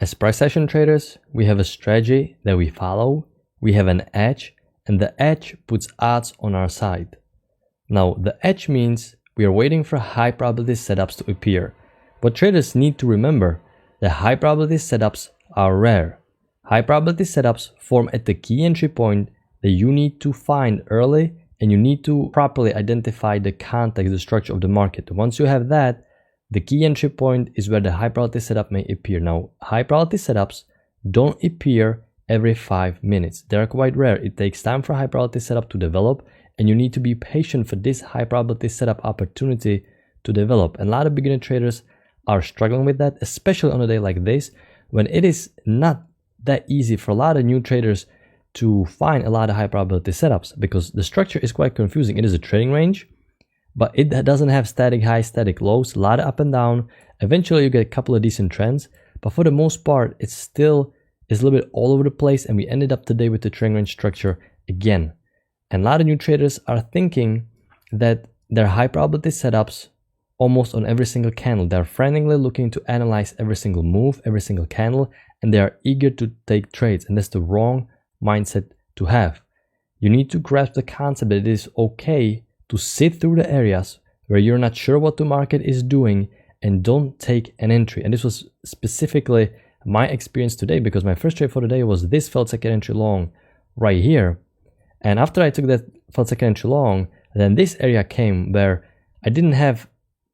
As price action traders, we have a strategy that we follow, we have an edge, and the edge puts odds on our side. Now, the edge means we are waiting for high probability setups to appear. But traders need to remember that high probability setups are rare. High probability setups form at the key entry point that you need to find early, and you need to properly identify the context, the structure of the market. Once you have that, the key entry point is where the high probability setup may appear. Now, high probability setups don't appear every 5 minutes. They're quite rare. It takes time for high probability setup to develop, and you need to be patient for this high probability setup opportunity to develop. And a lot of beginner traders are struggling with that, especially on a day like this, when it is not that easy for a lot of new traders to find a lot of high probability setups, because the structure is quite confusing. It is a trading range, but it doesn't have static highs, static lows, a lot of up and down. Eventually you get a couple of decent trends, but for the most part, it still is a little bit all over the place, and we ended up today with the trading range structure again. And a lot of new traders are thinking that their high probability setups almost on every single candle. They're frantically looking to analyze every single move, every single candle, and they are eager to take trades. And that's the wrong mindset to have. You need to grasp the concept that it is okay to sit through the areas where you're not sure what the market is doing and don't take an entry. And this was specifically my experience today, because my first trade for the day was this failed second entry long right here. And after I took that failed second entry long, then this area came where I didn't have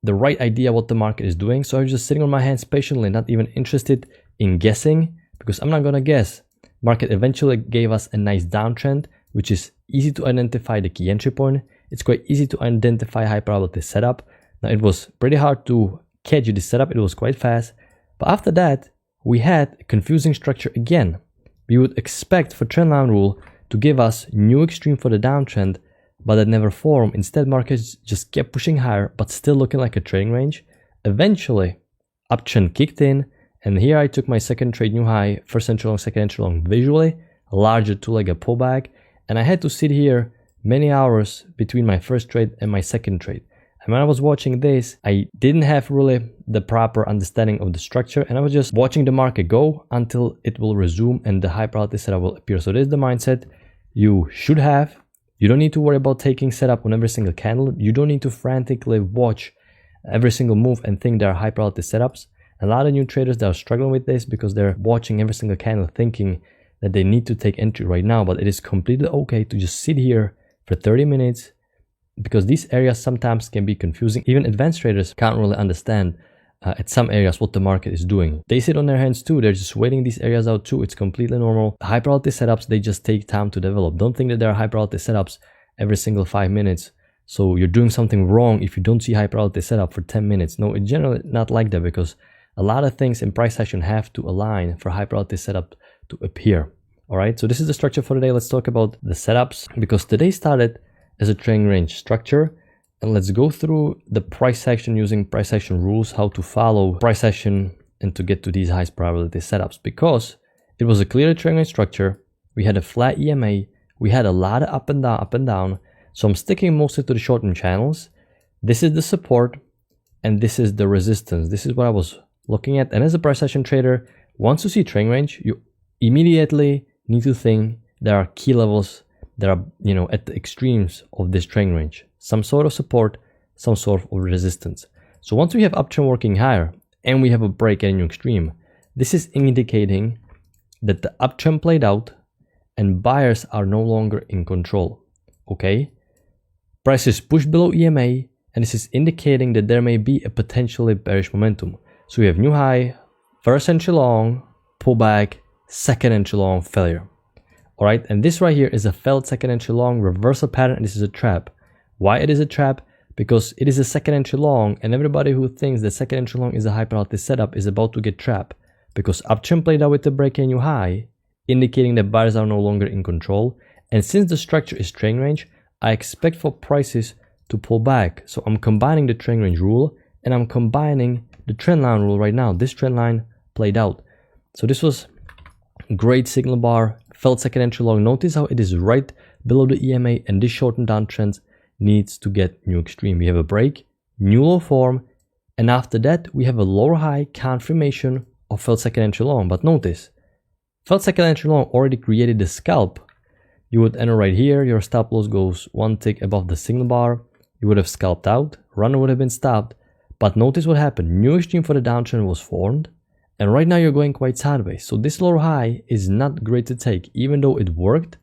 the right idea what the market is doing. So I was just sitting on my hands patiently, not even interested in guessing, because I'm not gonna guess. Market eventually gave us a nice downtrend, which is easy to identify the key entry point. It's quite easy to identify high probability setup. Now, it was pretty hard to catch this setup. It was quite fast. But after that, we had a confusing structure again. We would expect for trendline rule to give us new extreme for the downtrend, but that never formed. Instead, markets just kept pushing higher, but still looking like a trading range. Eventually, uptrend kicked in, and here I took my second trade new high, first entry long, second entry long visually, a larger two-legged pullback, and I had to sit here many hours between my first trade and my second trade. And when I was watching this, I didn't have really the proper understanding of the structure, and I was just watching the market go until it will resume and the high probability setup will appear. So this is the mindset you should have. You don't need to worry about taking setup on every single candle. You don't need to frantically watch every single move and think there are high probability setups. A lot of new traders that are struggling with this because they're watching every single candle thinking that they need to take entry right now, but it is completely okay to just sit here for 30 minutes, because these areas sometimes can be confusing. Even advanced traders can't really understand at some areas what the market is doing. They sit on their hands too. They're just waiting these areas out too. It's completely normal. High probability setups, they just take time to develop. Don't think that there are high probability setups every single 5 minutes. So you're doing something wrong if you don't see high probability setup for 10 minutes. No, it's generally not like that, because a lot of things in price action have to align for high probability setup to appear. All right, so this is the structure for today. Let's talk about the setups, because today started as a trading range structure. And let's go through the price action using price action rules, how to follow price action and to get to these highest probability setups. Because it was a clear trading range structure, we had a flat EMA, we had a lot of up and down. So I'm sticking mostly to the short-term channels. This is the support and this is the resistance. This is what I was looking at. And as a price action trader, once you see trading range, you immediately need to think there are key levels that are, at the extremes of this trading range. Some sort of support, some sort of resistance. So once we have uptrend working higher and we have a break at a new extreme, this is indicating that the uptrend played out and buyers are no longer in control. Okay? Price is pushed below EMA, and this is indicating that there may be a potentially bearish momentum. So we have new high, first entry long, pullback, second entry long, failure. All right, and this right here is a failed second entry long reversal pattern, and this is a trap. Why it is a trap? Because it is a second entry long, and everybody who thinks that second entry long is a high probability setup is about to get trapped, because uptrend played out with the break and new high, indicating that buyers are no longer in control. And since the structure is trading range, I expect for prices to pull back. So I'm combining the trading range rule and I'm combining the trend line rule right now. This trend line played out. So this was great signal bar, failed second entry long. Notice how it is right below the EMA, and this short and downtrend needs to get new extreme. We have a break, new low form, and after that we have a lower high confirmation of failed second entry long. But notice, failed second entry long already created the scalp. You would enter right here, your stop loss goes one tick above the signal bar, you would have scalped out, runner would have been stopped, but notice what happened. New extreme for the downtrend was formed, and right now you're going quite sideways. So this lower high is not great to take. Even though it worked,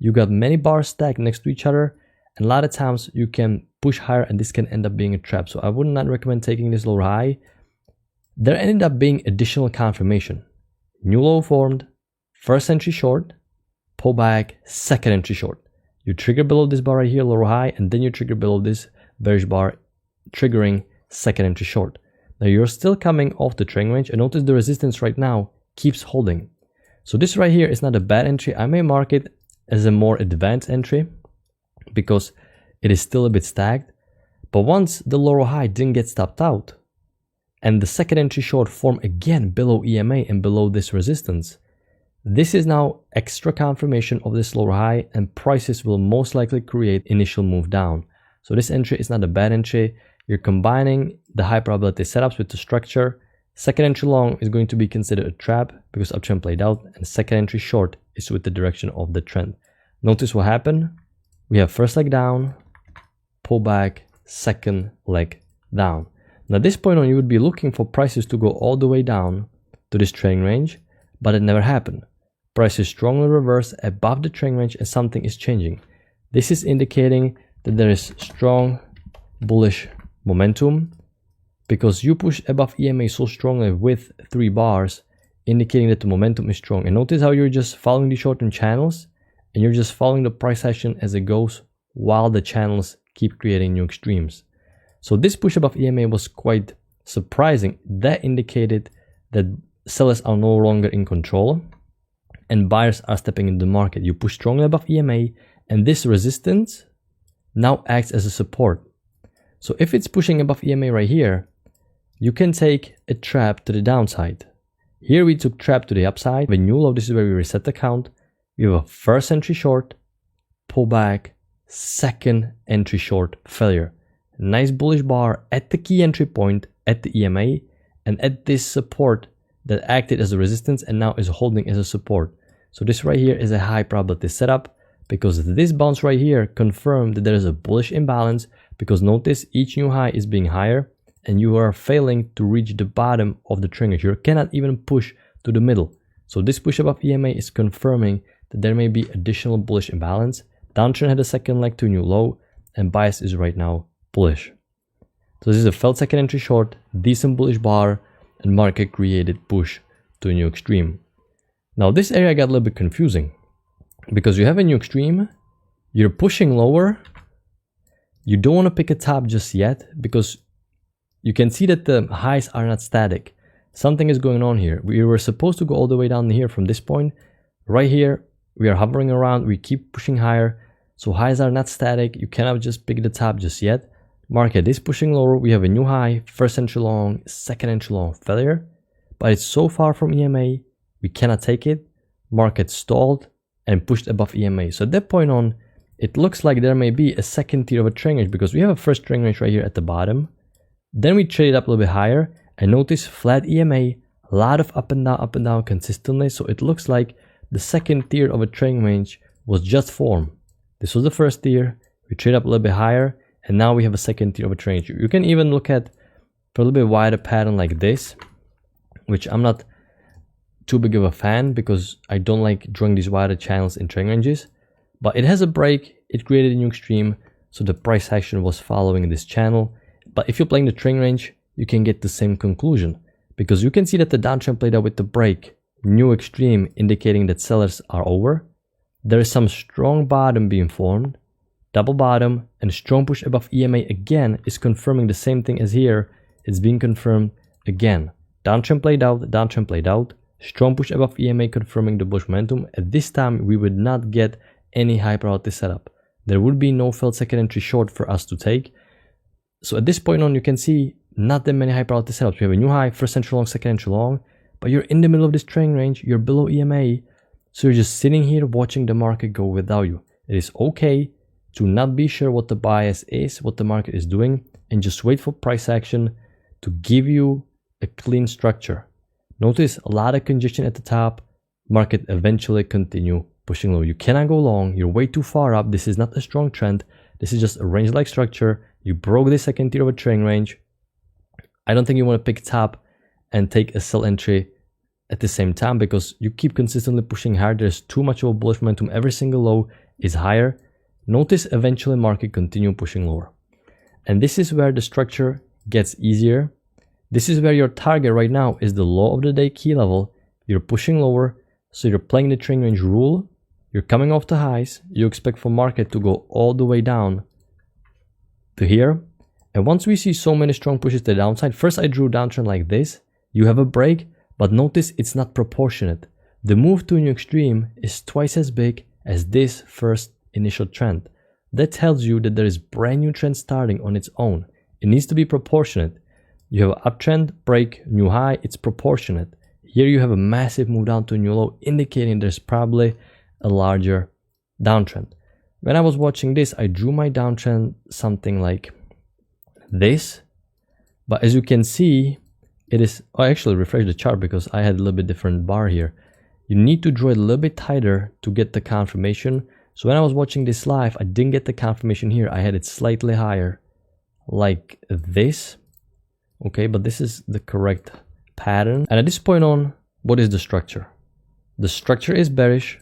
you got many bars stacked next to each other, and a lot of times you can push higher and this can end up being a trap. So I would not recommend taking this lower high. There ended up being additional confirmation. New low formed, first entry short, pull back, second entry short. You trigger below this bar right here, lower high, and then you trigger below this bearish bar, triggering second entry short. Now you're still coming off the trend range, and notice the resistance right now keeps holding. So this right here is not a bad entry. I may mark it as a more advanced entry because it is still a bit stacked. But once the lower high didn't get stopped out, and the second entry short formed again below EMA and below this resistance, this is now extra confirmation of this lower high, and prices will most likely create initial move down. So this entry is not a bad entry. You're combining the high probability setups with the structure. Second entry long is going to be considered a trap because uptrend played out, and second entry short is with the direction of the trend. Notice what happened. We have first leg down, pull back, second leg down. Now at this point on, you would be looking for prices to go all the way down to this trend range, but it never happened. Prices strongly reversed above the trend range and something is changing. This is indicating that there is strong bullish momentum because you push above EMA so strongly with 3 bars, indicating that the momentum is strong. And notice how you're just following the short-term channels and you're just following the price action as it goes while the channels keep creating new extremes. So this push above EMA was quite surprising. That indicated that sellers are no longer in control and buyers are stepping into the market. You push strongly above EMA and this resistance now acts as a support. So if it's pushing above EMA right here, you can take a trap to the downside. Here we took trap to the upside. The new low, this is where we reset the count. We have a first entry short, pull back, second entry short, failure. Nice bullish bar at the key entry point at the EMA and at this support that acted as a resistance and now is holding as a support. So this right here is a high probability setup because this bounce right here confirmed that there is a bullish imbalance, because notice each new high is being higher and you are failing to reach the bottom of the trend range. You cannot even push to the middle. So this push above EMA is confirming that there may be additional bullish imbalance. Downtrend had a second leg to a new low and bias is right now bullish. So this is a failed second entry short, decent bullish bar, and market created push to a new extreme. Now this area got a little bit confusing because you have a new extreme, you're pushing lower, you don't want to pick a top just yet because you can see that the highs are not static. Something is going on here. We were supposed to go all the way down here from this point. Right here, we are hovering around, we keep pushing higher. So highs are not static, you cannot just pick the top just yet. Market is pushing lower, we have a new high, first entry long, second entry long, failure. But it's so far from EMA, we cannot take it. Market stalled and pushed above EMA. So at that point on, it looks like there may be a second tier of a trend range because we have a first trend range right here at the bottom. Then we trade up a little bit higher and notice flat EMA, a lot of up and down consistently. So it looks like the second tier of a trend range was just formed. This was the first tier, we trade up a little bit higher, and now we have a second tier of a trend range. You can even look at a little bit wider pattern like this, which I'm not too big of a fan because I don't like drawing these wider channels in trend ranges. But it has a break, it created a new extreme, so the price action was following this channel. But if you're playing the trend range, you can get the same conclusion because you can see that the downtrend played out with the break, new extreme, indicating that sellers are over. There is some strong bottom being formed, double bottom, and strong push above EMA again is confirming the same thing as here. It's being confirmed again. Downtrend played out, strong push above EMA confirming the bullish momentum. At this time, we would not get any high probability setup. There would be no failed second entry short for us to take. So at this point on, you can see not that many high probability setups. We have a new high, first entry long, second entry long, but you're in the middle of this trend range, you're below EMA, so you're just sitting here watching the market go without you. It is okay to not be sure what the bias is, what the market is doing, and just wait for price action to give you a clean structure. Notice a lot of congestion at the top. Market eventually continue pushing low. You cannot go long. You're way too far up. This is not a strong trend. This is just a range-like structure. You broke the second tier of a trailing range. I don't think you want to pick top and take a sell entry at the same time because you keep consistently pushing higher. There's too much of a bullish momentum. Every single low is higher. Notice eventually market continue pushing lower. And this is where the structure gets easier. This is where your target right now is the low of the day key level. You're pushing lower. So you're playing the trailing range rule. You're coming off the highs. You expect for market to go all the way down to here. And once we see so many strong pushes to the downside, first I drew downtrend like this. You have a break, but notice it's not proportionate. The move to a new extreme is twice as big as this first initial trend. That tells you that there is brand new trend starting on its own. It needs to be proportionate. You have an uptrend, break, new high, it's proportionate. Here you have a massive move down to a new low, indicating there's probably a larger downtrend. When I was watching this, I drew my downtrend something like this. But as you can see, it is, I actually refreshed the chart because I had a little bit different bar here. You need to draw it a little bit tighter to get the confirmation. So when I was watching this live, I didn't get the confirmation here. I had it slightly higher like this. Okay, but this is the correct pattern. And at this point on, what is the structure? The structure is bearish.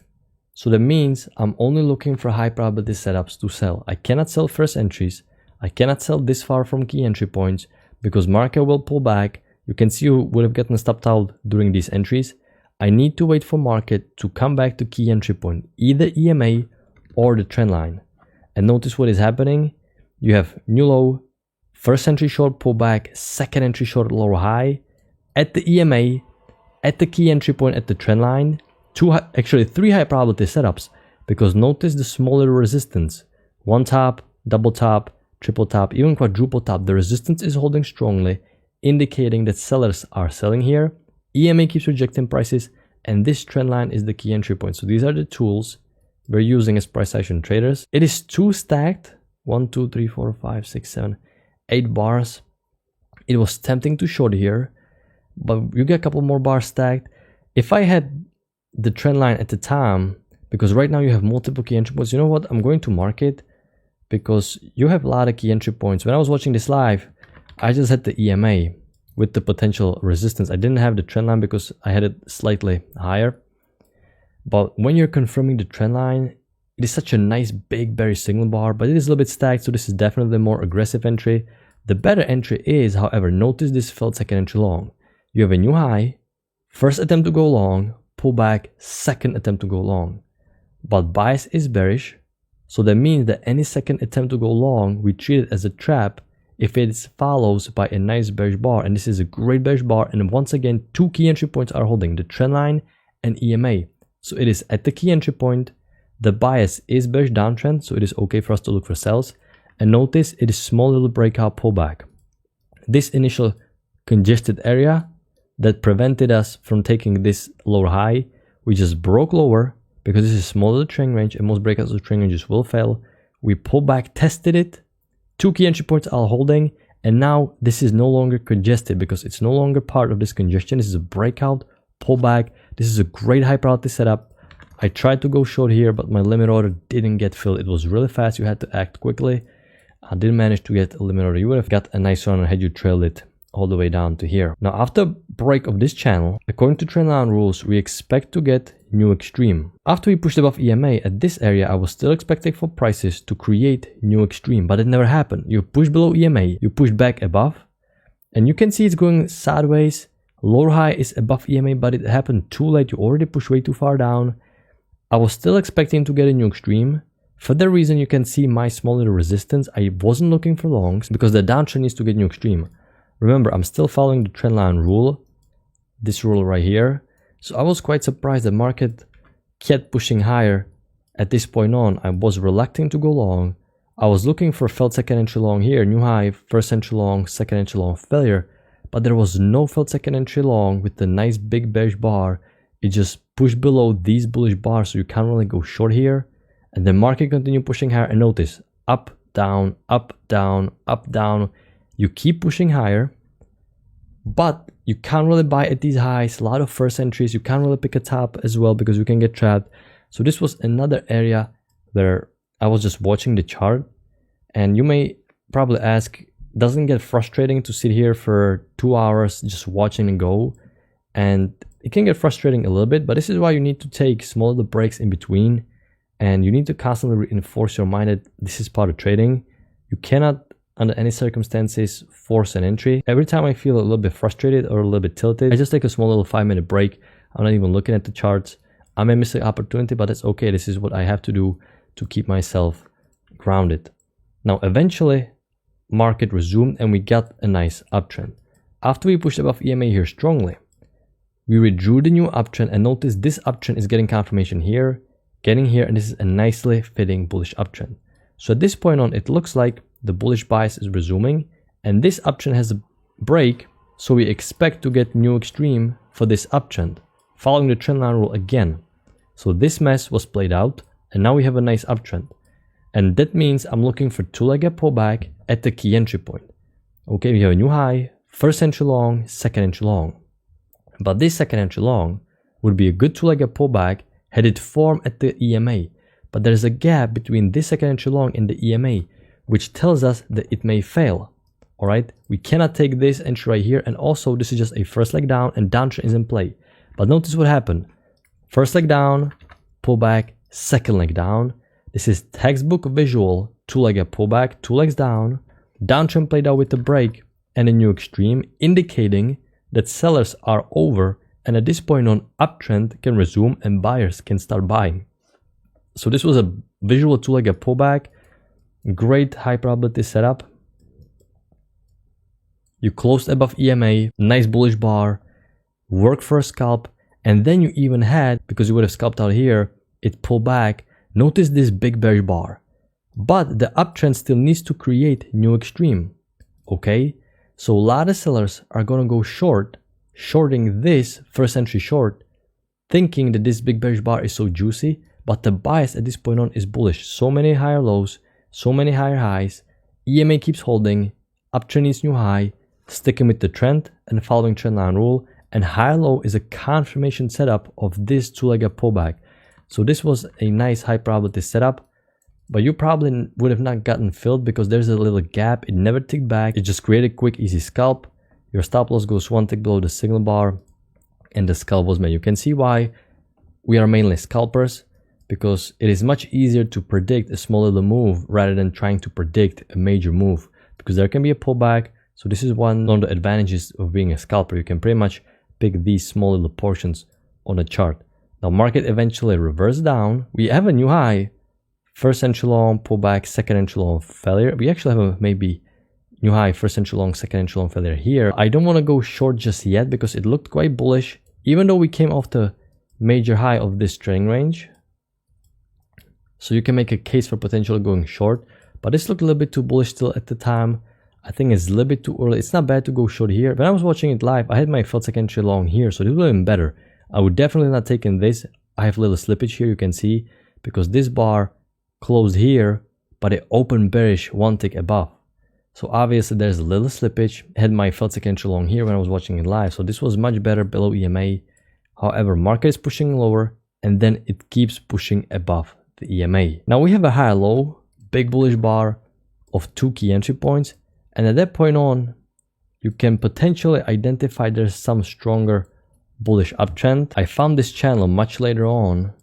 So that means I'm only looking for high probability setups to sell. I cannot sell first entries. I cannot sell this far from key entry points because market will pull back. You can see you would have gotten stopped out during these entries. I need to wait for market to come back to key entry point, either EMA or the trend line. And notice what is happening. You have new low, first entry short pullback, second entry short lower high at the EMA, at the key entry point at the trend line. Actually three high probability setups because notice the smaller resistance. One top, double top, triple top, even quadruple top. The resistance is holding strongly, indicating that sellers are selling here. EMA keeps rejecting prices, and this trend line is the key entry point. So these are the tools we're using as price action traders. It is two stacked, 1, 2, 3, 4, 5, 6, 7, 8 bars. It was tempting to short here, but you get a couple more bars stacked. If I had the trend line at the time, because right now you have multiple key entry points, you know what? I'm going to market because you have a lot of key entry points. When I was watching this live, I just had the EMA with the potential resistance. I didn't have the trend line because I had it slightly higher. But when you're confirming the trend line, it is such a nice big bearish signal bar, but it is a little bit stacked. So this is definitely a more aggressive entry. The better entry is, however, notice this failed second entry long. You have a new high, first attempt to go long, pull back, second attempt to go long. But bias is bearish. So that means that any second attempt to go long, we treat it as a trap if it is follows by a nice bearish bar. And this is a great bearish bar. And once again, two key entry points are holding, the trend line and EMA. So it is at the key entry point. The bias is bearish downtrend, so it is okay for us to look for sells. And notice it is small little breakout pullback. This initial congested area that prevented us from taking this lower high, we just broke lower because this is small little trailing range and most breakouts of trailing ranges will fail. We pulled back, tested it. Two key entry points are holding, and now this is no longer congested because it's no longer part of this congestion. This is a breakout, pullback. This is a great high probability setup. I tried to go short here, but my limit order didn't get filled. It was really fast. You had to act quickly. I didn't manage to get a limit order. You would have got a nice run had you trailed it all the way down to here. Now, after break of this channel, according to trendline rules, we expect to get new extreme. After we pushed above EMA at this area, I was still expecting for prices to create new extreme, but it never happened. You push below EMA, you push back above, and you can see it's going sideways. Lower high is above EMA, but it happened too late. You already pushed way too far down. I was still expecting to get a new extreme. For that reason, you can see my small little resistance. I wasn't looking for longs because the downtrend needs to get new extreme. Remember, I'm still following the trendline rule, this rule right here. So I was quite surprised the market kept pushing higher. At this point on, I was reluctant to go long. I was looking for failed second entry long here, new high, first entry long, second entry long, failure. But there was no failed second entry long with the nice big bearish bar. It just pushed below these bullish bars, so you can't really go short here. And the market continued pushing higher, and notice, up, down, up, down, up, down. You keep pushing higher, but you can't really buy at these highs. A lot of first entries. You can't really pick a top as well because you can get trapped. So this was another area where I was just watching the chart, and you may probably ask, doesn't it get frustrating to sit here for 2 hours just watching and go? And it can get frustrating a little bit, but this is why you need to take small little breaks in between, and you need to constantly reinforce your mind that this is part of trading. You cannot, under any circumstances, force an entry. Every time I feel a little bit frustrated or a little bit tilted, I just take a small little 5-minute break. I'm not even looking at the charts. I may miss the opportunity, but that's okay. This is what I have to do to keep myself grounded. Now, eventually, market resumed and we got a nice uptrend. After we pushed above EMA here strongly, we withdrew the new uptrend, and notice this uptrend is getting confirmation here, getting here, and this is a nicely fitting bullish uptrend. So at this point on, it looks like the bullish bias is resuming, and this uptrend has a break, so we expect to get new extreme for this uptrend, following the trendline rule again. So this mess was played out, and now we have a nice uptrend. And that means I'm looking for two-legged pullback at the key entry point. Okay, we have a new high, first entry long, second entry long. But this second entry long would be a good two-legged pullback had it formed at the EMA. But there's a gap between this second entry long and the EMA, which tells us that it may fail. Alright, we cannot take this entry right here, and also this is just a first leg down and downtrend is in play. But notice what happened. First leg down, pullback, second leg down. This is textbook visual two-legged pullback, 2 legs down, downtrend played out with a break and a new extreme, indicating that sellers are over, and at this point on, uptrend can resume and buyers can start buying. So this was a visual two-legged pullback, great high probability setup. You closed above EMA, nice bullish bar, work for a scalp, and then you even had, because you would have scalped out here, it pulled back. Notice this big bearish bar, but the uptrend still needs to create new extreme. Okay, so a lot of sellers are gonna go short, shorting this first entry short, thinking that this big bearish bar is so juicy, but the bias at this point on is bullish. So many higher lows, so many higher highs, EMA keeps holding, uptrend is new high, sticking with the trend and following trendline rule, and higher low is a confirmation setup of this two-legged pullback. So this was a nice high probability setup, but you probably would have not gotten filled because there's a little gap. It never ticked back. It just created a quick, easy scalp. Your stop loss goes 1 tick below the signal bar, and the scalp was made. You can see why we are mainly scalpers, because it is much easier to predict a small little move rather than trying to predict a major move, because there can be a pullback. So this is one of the advantages of being a scalper. You can pretty much pick these small little portions on a chart. Now market eventually reversed down. We have a new high, first entry long, pullback, second entry long, failure. We actually have a maybe new high, first entry long, second entry long failure here. I don't want to go short just yet because it looked quite bullish, even though we came off the major high of this trading range. So you can make a case for potentially going short, but this looked a little bit too bullish still at the time. I think it's a little bit too early. It's not bad to go short here. When I was watching it live, I had my failed second entry long here, so this would have been better. I would definitely not take in this. I have a little slippage here, you can see, because this bar closed here, but it opened bearish 1 tick above. So obviously there's a little slippage. I had my failed second entry long here when I was watching it live, so this was much better below EMA. However, market is pushing lower, and then it keeps pushing above the EMA. Now we have a high low, big bullish bar of 2 key entry points, and at that point on, you can potentially identify there's some stronger bullish uptrend. I found this channel much later on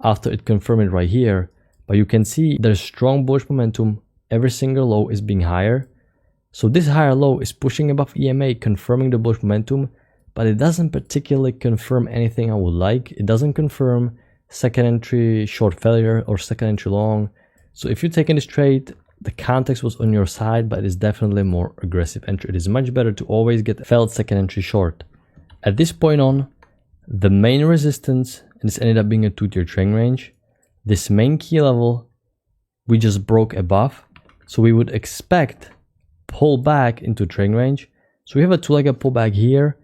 after it confirmed it right here, but you can see there's strong bullish momentum. Every single low is being higher. So this higher low is pushing above EMA, confirming the bullish momentum, but it doesn't particularly confirm anything I would like. It doesn't confirm second entry short failure or second entry long. So if you're taking this trade, the context was on your side, but it's definitely a more aggressive entry. It is much better to always get failed second entry short. At this point on, the main resistance, and this ended up being a 2-tier trading range, this main key level, we just broke above. So we would expect pull back into trading range. So we have a 2-legged pullback here,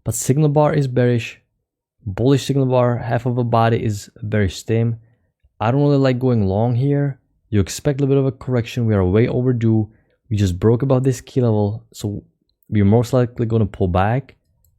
but signal bar is bearish. Bullish signal bar, half of a body is bearish stem. I don't really like going long here. You expect a little bit of a correction. We are way overdue. We just broke above this key level. So we're most likely going to pull back.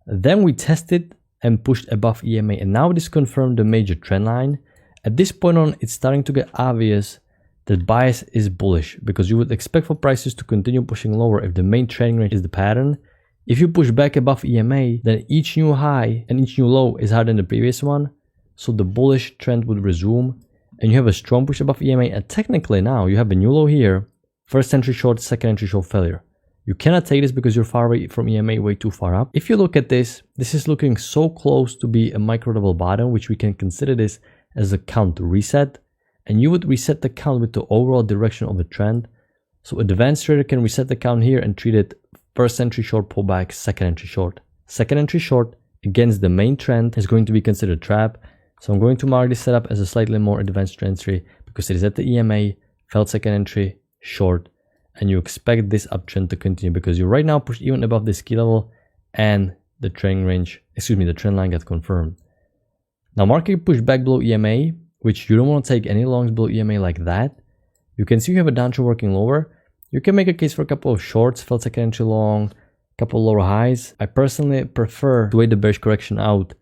Then we tested and pushed above EMA, and now this confirmed the major trend line. At this point on, it's starting to get obvious that bias is bullish, because you would expect for prices to continue pushing lower if the main trending range is the pattern. If you push back above EMA, then each new high and each new low is higher than the previous one, so the bullish trend would resume, and you have a strong push above EMA, and technically now you have a new low here, first entry short, second entry short failure. You cannot take this because you're far away from EMA, way too far up. If you look at this, this is looking so close to be a micro level bottom, which we can consider this as a count reset, and you would reset the count with the overall direction of the trend. So advanced trader can reset the count here and treat it first entry short pullback, second entry short. Second entry short against the main trend is going to be considered trap. So I'm going to mark this setup as a slightly more advanced entry because it is at the EMA, failed second entry, short, and you expect this uptrend to continue because you right now push even above this key level and the trend range, the trend line got confirmed. Now market pushed back below EMA, which you don't want to take any longs below EMA like that. You can see you have a downtrend working lower. You can make a case for a couple of shorts, failed second entry long, couple of lower highs. I personally prefer to wait the bearish correction out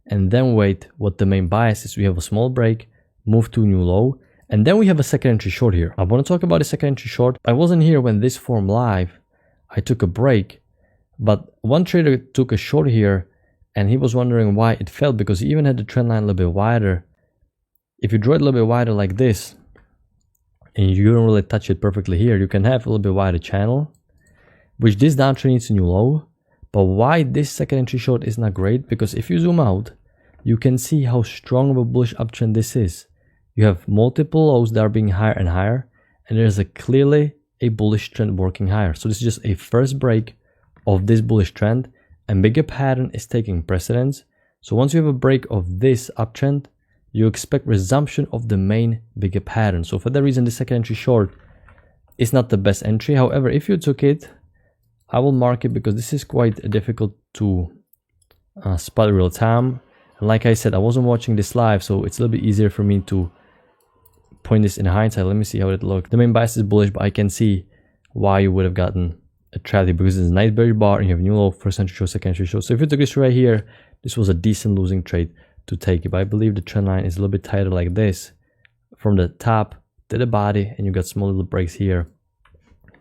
and then wait what the main bias is. We have a small break, move to a new low, and then we have a second entry short here. I want to talk about the second entry short. I wasn't here when this formed live. I took a break, but one trader took a short here and he was wondering why it failed because he even had the trend line a little bit wider. If you draw it a little bit wider like this, and you don't really touch it perfectly here, you can have a little bit wider channel, which this downtrend needs a new low. But why this second entry short is not great? Because if you zoom out, you can see how strong of a bullish uptrend this is. You have multiple lows that are being higher and higher, and there's clearly a bullish trend working higher. So this is just a first break of this bullish trend, and bigger pattern is taking precedence. So once you have a break of this uptrend, you expect resumption of the main bigger pattern. So for that reason, the second entry short is not the best entry. However, if you took it, I will mark it because this is quite difficult to spot real time. And like I said, I wasn't watching this live, so it's a little bit easier for me to point this in hindsight. Let me see how it looks. The main bias is bullish, but I can see why you would have gotten a trap because it's a nice bearish bar and you have new low, first entry short, second entry short. So if you took this right here, this was a decent losing trade to take it. But I believe the trend line is a little bit tighter like this from the top to the body, and you got small little breaks here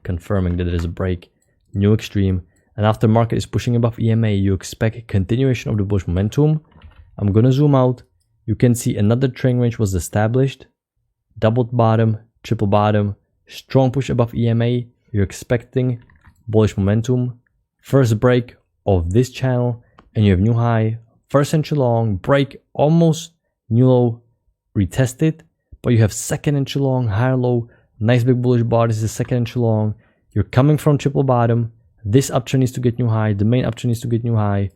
confirming that there is a break, new extreme. And after market is pushing above EMA, you expect a continuation of the bullish momentum. I'm gonna zoom out. You can see another trend range was established, double bottom, triple bottom, strong push above EMA. You're expecting bullish momentum, first break of this channel, and you have new high, first entry long, break, almost new low, retested, but you have second entry long, higher low, nice big bullish bar. This is second entry long. You're coming from triple bottom. This uptrend needs to get new high. The main uptrend needs to get new high.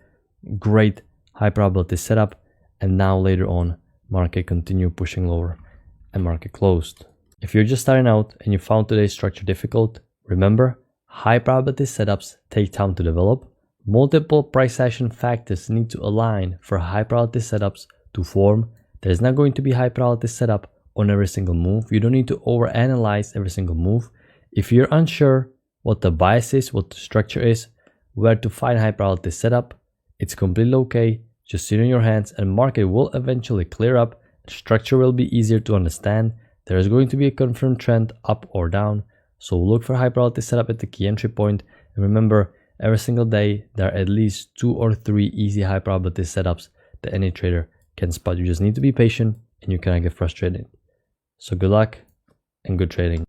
Great high probability setup. And now later on, market continue pushing lower and market closed. If you're just starting out and you found today's structure difficult, remember, high probability setups take time to develop. Multiple price action factors need to align for high probability setups to form. There is not going to be high probability setup on every single move. You don't need to overanalyze every single move. If you're unsure what the bias is, what the structure is, where to find high probability setup, it's completely okay. Just sit on your hands and market will eventually clear up. The structure will be easier to understand. There is going to be a confirmed trend up or down. So look for high probability setup at the key entry point. And remember, every single day, there are at least 2 or 3 easy high probability setups that any trader can spot. You just need to be patient and you cannot get frustrated. So good luck and good trading.